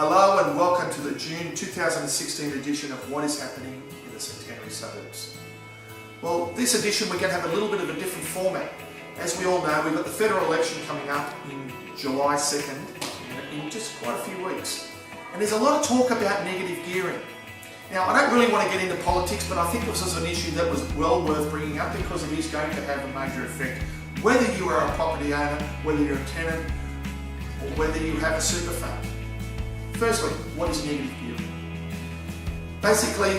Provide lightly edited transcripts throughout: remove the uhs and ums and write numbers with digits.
Hello and welcome to the June 2016 edition of What is Happening in the Centenary Suburbs. Well, this edition we're going to have a little bit of a different format. As we all know, we've got the federal election coming up in July 2nd, in just quite a few weeks. And there's a lot of talk about negative gearing. Now, I don't really want to get into politics, but I think this is an issue that was well worth bringing up because it is going to have a major effect. Whether you are a property owner, whether you're a tenant, or whether you have a super fund. Firstly, what is negative gearing? Basically,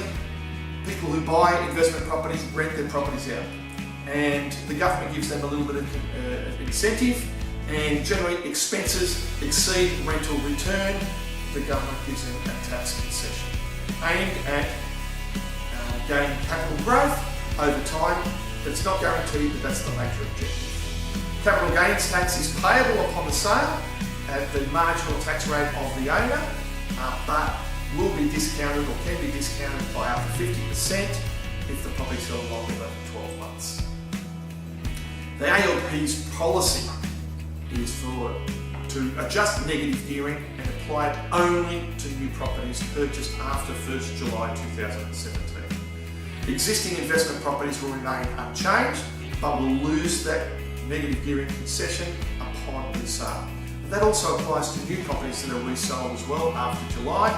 people who buy investment properties rent their properties out, and the government gives them a little bit of incentive, and generally expenses exceed rental return. The government gives them a tax concession aimed at gaining capital growth over time. It's not guaranteed, but that's the major objective. Capital gains tax is payable upon the sale at the marginal tax rate of the owner, but will be discounted or can be discounted by up to 50% if the property sells longer than 12 months. The ALP's policy is to adjust negative gearing and apply it only to new properties purchased after 1st July 2017. Existing investment properties will remain unchanged, but will lose that negative gearing concession upon resale. That also applies to new properties that are resold as well after July.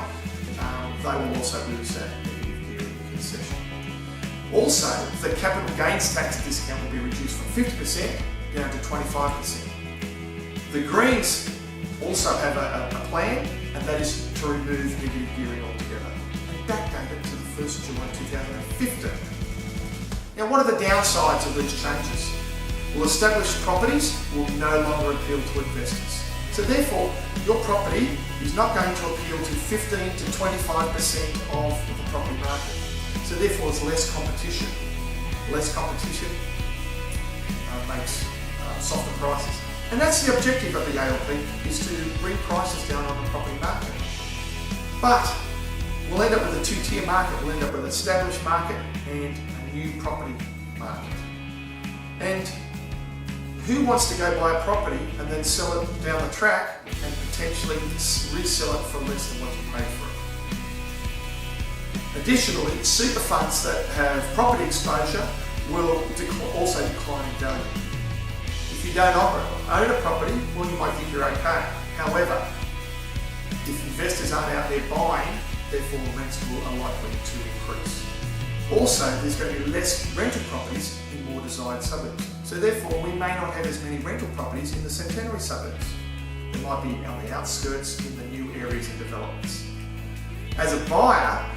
They will also lose that negative gearing concession. Also, the capital gains tax discount will be reduced from 50% down to 25%. The Greens also have a plan, and that is to remove negative gearing altogether and backdate it to the 1st July 2015. Now, what are the downsides of these changes? Well, established properties will no longer appeal to investors. So therefore, your property is not going to appeal to 15 to 25% of the property market. So therefore, it's less competition. Less competition makes softer prices. And that's the objective of the ALP, is to bring prices down on the property market. But we'll end up with a two-tier market. We'll end up with an established market and a new property market. And who wants to go buy a property and then sell it down the track and potentially resell it for less than what you paid for it? Additionally, super funds that have property exposure will also decline in value. If you don't own a property, well, you might think you're okay. However, if investors aren't out there buying, therefore rents are likely to increase. Also, there's going to be less rental properties in more desired suburbs. So therefore, we may not have as many rental properties in the Centenary suburbs. There might be on the outskirts in the new areas and developments. As a buyer,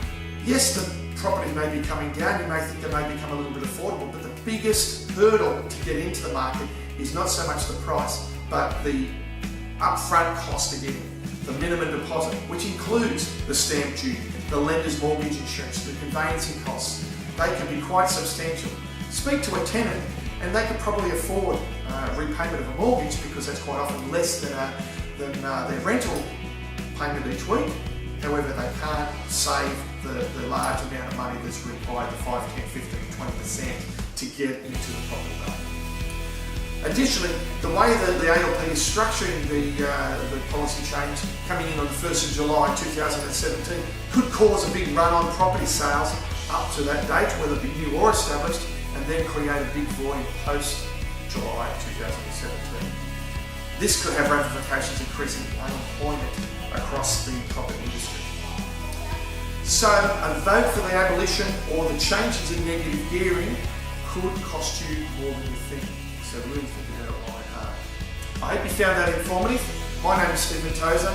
yes, the property may be coming down. You may think they may become a little bit affordable, but the biggest hurdle to get into the market is not so much the price, but the upfront cost to get in. The minimum deposit, which includes the stamp duty, the lender's mortgage insurance, the conveyancing costs. They can be quite substantial. Speak to a tenant and they could probably afford repayment of a mortgage because that's quite often less than their rental payment each week. However, they can't save the large amount of money that's required, the 5, 10, 15, 20% to get into the property market. Additionally, the way that the ALP is structuring the policy change coming in on the 1st of July 2017 could cause a big run on property sales up to that date, whether it be new or established, and then create a big void post-July 2017. This could have ramifications increasing unemployment across the property industry. So a vote for the abolition or the changes in negative gearing could cost you more than you think. So really think about it while hard. I hope you found that informative. My name is Tozer.